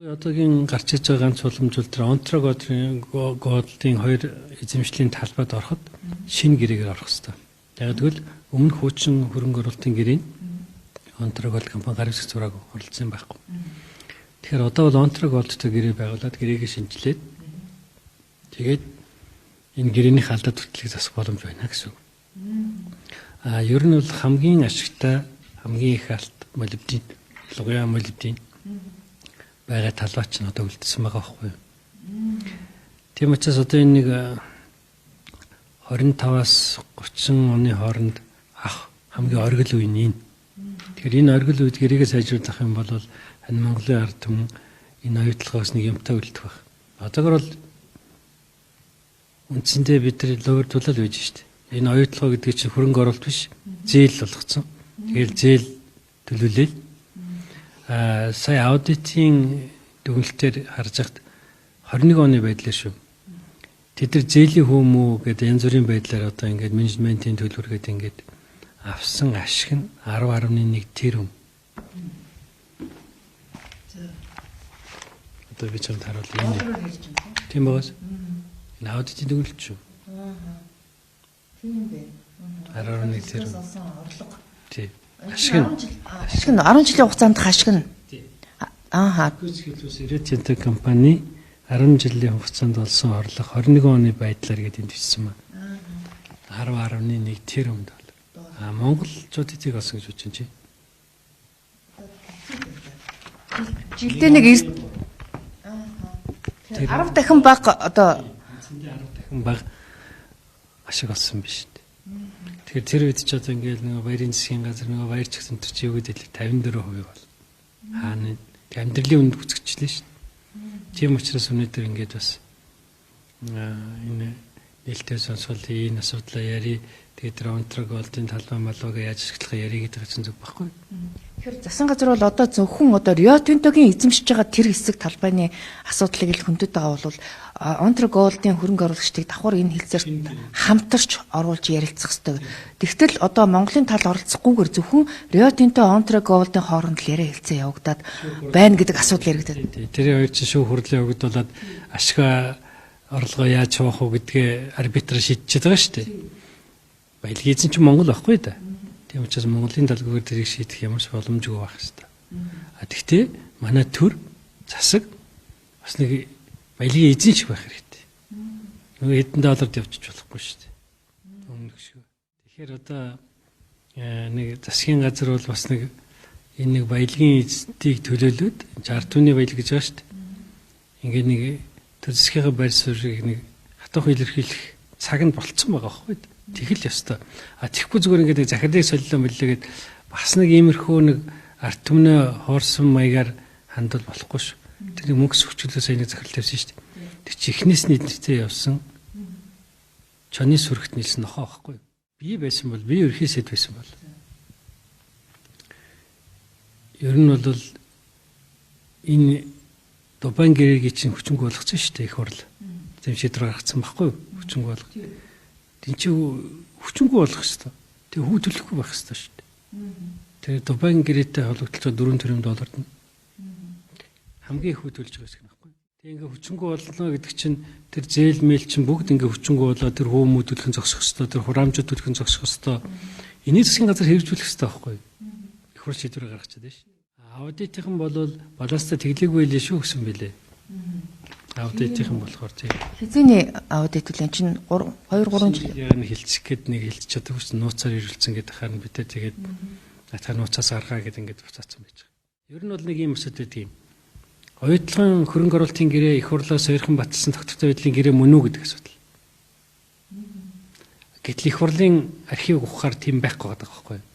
Одоогийн гарч иж байгаа ганц уламжуул дээр онтрогоодын хоёр эзэмшлийн талбайд ороход шинэ гэрээгээр орох хэрэгтэй. Яг тэгвэл өмнөх хуучин хөрөнгө оруулалтын гэрээнд онтрогоод компани гаргаж зураг оролцсон байхгүй. Тэгэхээр одоо бол онтрогоодтой гэрээ байгуулад гэрээгээ шинжилээд тэгээд энэ гэрээнийх алдаа түтлийг засах боломж байна гэсэн үг. Ер нь бол хамгийн ашигтай, хамгийн их алт молибден, лугуяа молибден байгаа талбайч нь одоо үлдсэн байгаа байхгүй юу. Тийм учраас одоо энэ нэг 25-аас 30 оны хооронд хамгийн оргил үе нь. Тэгэхээр энэ оргил үед гэрээгээ сайжруулах юм бол хань Монголын ард түмэн энэ оюутлагаас нэг юмтай үлдэх байх. Одоогор бол үндсэндээ бид нар луурдуулал байж штэ. Энэ оюутлага гэдэг чинь хөрөнгө оруулалт биш, зээл болгоцсон. Тэгэхээр зээл төлөвлөл. Сая аудитын дүгнэлтээр харж хахад 21 оны байдлаар шүү. Тэд нар зээлийн хүмүү гэдэг янз бүрийн байдлаар одоо ингээд менежментийн төлөвлөгөөд ингээд авсан ашиг нь 10.1 тэрбум. Одоо би чамд харуулъя. Тийм байгаас. Энэ аудитын дүгнэлт шүү. Тийм бэ. 10.1 тэрбум. Тийм. Ашиг нь 10 жилийн хугацаанд ашиг нь. Гүйцэтгэлээс Ирэтэнтэй компани 10 жилийн хугацаанд олсон орлого 21 оны байдлаар гэдэг энд бичсэн байна. 10.1 тэрбум доллар. Монголчууд эцэг олсон гэж бодож байна чи. Жилдээ нэг 10 дахин бага одоо 10 дахин бага ашиг олсон биш. Тэгэхээр тэр үед ч одоо ингээл нэг баярын засгийн газар нэг баяр чигсэн төр чи юу гэдэг 54% бол хаана амьдралын үнд үзэгчлээ шүү дээ. Тийм учраас өнөөдөр ингээд бас энэ нээлттэй сонсголын энэ асуудлаа яри тэгээд онтрогоодын талбай малуугаа яаж ашиглах яри гэдэг чинь зүг байхгүй. Тэгэхээр засгийн газар бол одоо зөвхөн одоо Rio Tinto-гийн эзэмшиж байгаа тэр хэсэг талбайны асуудлыг л хөндөд байгаа бол онтрогоодын хөрөнгө оруулагчдыг давхар энэ хэлцээрт хамтарч оруулж ярилцах хэрэгтэй. Тэгтэл одоо Монголын тал оролцохгүйгээр зөвхөн Rio Tinto онтрогоодын хооронд л яриа хэлцээ явагдаад байна гэдэг асуудал яригдаад. Тэрийн хоёр чинь шүүх хурлын өгдөлд ашиг орлогоо яаж хуваах вэ гэдгээ арбитраж шийдчихэд байгаа шүү дээ. Баялагын эзэн чинь Монгол байхгүй да. Тийм учраас Монголын далгүйгээр тэрийг шийдэх ямар ч боломжгүй байх хэрэгтэй. Тэгтээ манай төр засаг бас нэг баялагын эзэн шиг байх хэрэгтэй. Нөгөө хэдэн долларт явчих болохгүй шүү дээ. Өмнөх шиг. Тэгэхээр одоо нэг засгийн газар бол бас нэг энэ нэг баялагын эзэнтийг төлөөлөөд 60 түүний баялаг гэж байгаа шүү дээ. Ингээд нэг төр засгийнхаа байр суурийг нэг хатуухан илэрхийлэх цаг нь болцсон байгаа байхгүй. Тэгэл ёстой. Тэгэхгүй зүгээр ингээд захирлыг солилоо мөллөөгээд бас нэг иймэрхүү нэг арт түмнээ хоорсон маягаар хандвал болохгүй шүү. Тэр нэг мөнгө сөхчлөө сайн нэг захирал тавьсан шүү дээ. Тэг чи эхнээс нь эднэртэй явсан. Чоны сүрэгт нийлсэн нохоо байхгүй. Би байсан бол би ерхий сэд байсан бол. Ер нь бол энэ Дубайн гэрээгийн чинь хүчинг болгоцсон шүү дээ их хурл. Тэм шийдвэр гаргацсан байхгүй хүчинг болгох. Тин чи хүчингүй болох хэвээр. Тэг хүү төлөхгүй байх хэвээр шүү дээ. Тэгээ Дубайн гэрээтэй холбогдлоо 4 тэрбум долларт нь хамгийн их хүү төлж байгаа юм байна. Тэг ингээ хүчингүй боллоо гэдэг чинь тэр зээл мэйл чинь бүгд ингээ хүчингүй болоо тэр хүмүүд төлөхөн зогсох хэвээр, тэр хураамжууд төлөхөн зогсох хэвээр. Энийг засгийн газар хэрэгжүүлэх хэвээр байхгүй. Их хурл шийдвэр гаргачаад байна шүү. Аудитын бол баланстай тэглээгүй л шүү гэсэн бэлээ. Аудитын болохоор тийм. Хизээний аудит үл чинь 2-3 жил. Яг нэг хилцэх гээд нэг хилцэж чаддаг ус нууцаар ирүүлсэн гэдэг харин битээ тэгээд та нууцаас гаргаа гэдэг ингээд буцаацсан байж байгаа. Ер нь бол нэг юм асуудал байдаг юм. Оюутлагын хөрөнгө оруулалтын гэрээ их хурлаас сойрхон баталсан тогтвортой байдлын гэрээ мөн үү гэдэг асуудал. Гэтэл их хурлын архив ухахаар тийм байхгүй байгаа байхгүй юу?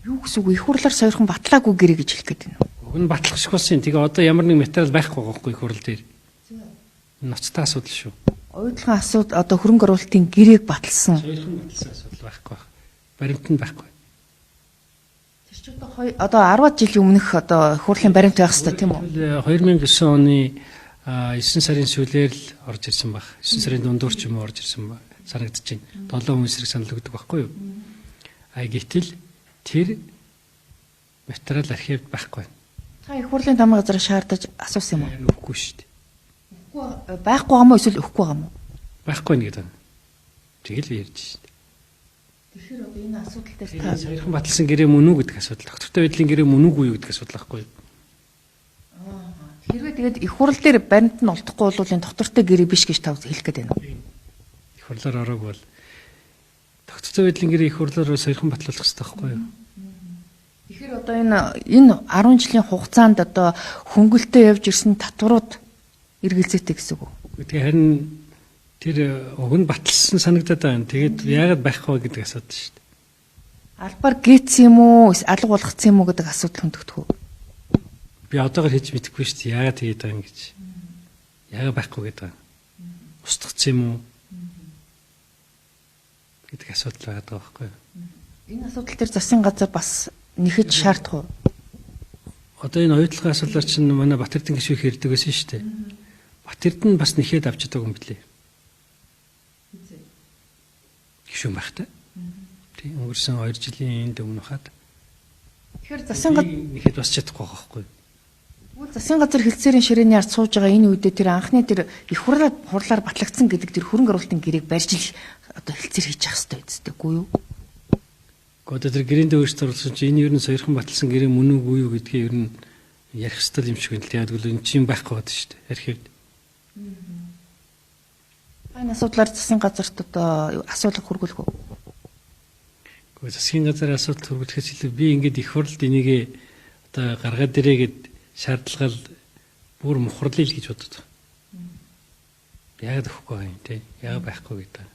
Юу гэсэн үг их хурлаар сойрхон батлаагүй гэрээ гэж хэлэх гээд байна уу? Уг нь батлах болсон. Тэгээ одоо ямар нэг материал байхгүй байгаа байхгүй их хурл дээр. Ноцтой асуудал шүү. Оюутлагын асуудал одоо хөрөнгө оруулалтын гэрээг баталсан. Сойрхон баталсан асуудал байхгүй байна. Баримт нь байхгүй. Тэр ч одоо 10 жилийн өмнөх одоо хурлын баримт байх хэрэгтэй тийм үү? 2009 оны 9 сарын сүүлээр л орж ирсэн баг. 9 сарын дундуур ч юм уу орж ирсэн баг. Санагдаж байна. 7 хүн эсрэг санал өгдөг байхгүй юу? Гэтэл тэр материал архивд байхгүй. Та их хурлын тамга газар шаардаж асуусан юм уу? Өгөхгүй шүү дээ. Байхгүй юм уу эсвэл өгөхгүй юм уу? Байхгүй нэг гэдэг. Тэгэл би ярьж шүү дээ. Тэгэхээр одоо энэ асуудал дээр Та Саяхан баталсан гэрээ мөн үү гэдэг асуудал. Доктортой байдлын гэрээ мөн үгүй юу гэдэг асуудал байхгүй юу? хэрвээ тэгээд их хурл дээр баримт нь олдохгүй бол энэ доктортой гэрээ биш гэж та хэлэх гээд байна уу? Их хурлаар ороог бол доктортой байдлын гэрээ их хурлаар Саяхан батлуулах хэрэгтэй байхгүй юу? Тэгэхээр одоо энэ 10 жилийн хугацаанд одоо хөнгөлтөө явж ирсэн татварууд эргэлзээтэй гэсэн үг үү? Тэгээ харин тэр уг нь баталсан санагдаад байна. Тэгээд яагаад байхгүй гэдэг асуудал шүү дээ. Албаар гээцсэн юм уу? Алга болгоцсон юм уу гэдэг асуудал хөндөгдөх үү? Би одоогор хийж мэдэхгүй шүү дээ. Яагаад тэгээд байгаа юм гэж. Яагаад байхгүй гэдэг. Устгацсан юм уу? Гэдэг асуудал байгаа даа байхгүй юу? Энэ асуудал дээр засгийн газар бас нэхэж шаардах уу? Одоо энэ оюутлогын асуудлаар чинь манай Батэрдэн гишүүх ярьдаг байсан шүү дээ. Батэрдэн бас нэхэд авч чадаагүй юм билээ. Гишүүн байхтай. Тийм өнгөрсөн 2 жилийн өмнө хаад. Тэгэхээр засгийн газар нэхэд бас чадахгүй байгаа байхгүй юу? Тэгвэл засгийн газар хэлцээрийн ширээний ард сууж байгаа энэ үедээ тэр анхны тэр их хурлаар батлагдсан гэдэг тэр хөрөнгө оруулалтын гэрээг барьж ил одоо хэлцээр хийж явах хэрэгтэй үсттэйгүй юу? Гэхдээ тэр гэрээндээ өөрчлөлт оруулсан чинь энэ ер нь Саяхан баталсан гэрээ мөн үгүй юу гэдгийг ер нь ярих хэрэгтэй юм шиг байна л. Яг л энэ чинь байхгүй байдаг шүү дээ. Архивд. Энэ асуудлаар засгийн газарт одоо асуулга хөргүүлэх үү? Гэхдээ засгийн газар асуудал хөргүүлэхээс илүү би ингээд их хурлд энийг одоо гаргаад ирээгээд шаардлагал бүр мухарлаа л гэж боддог. Яг өгөхгүй юм тий. Яг байхгүй гэдэг.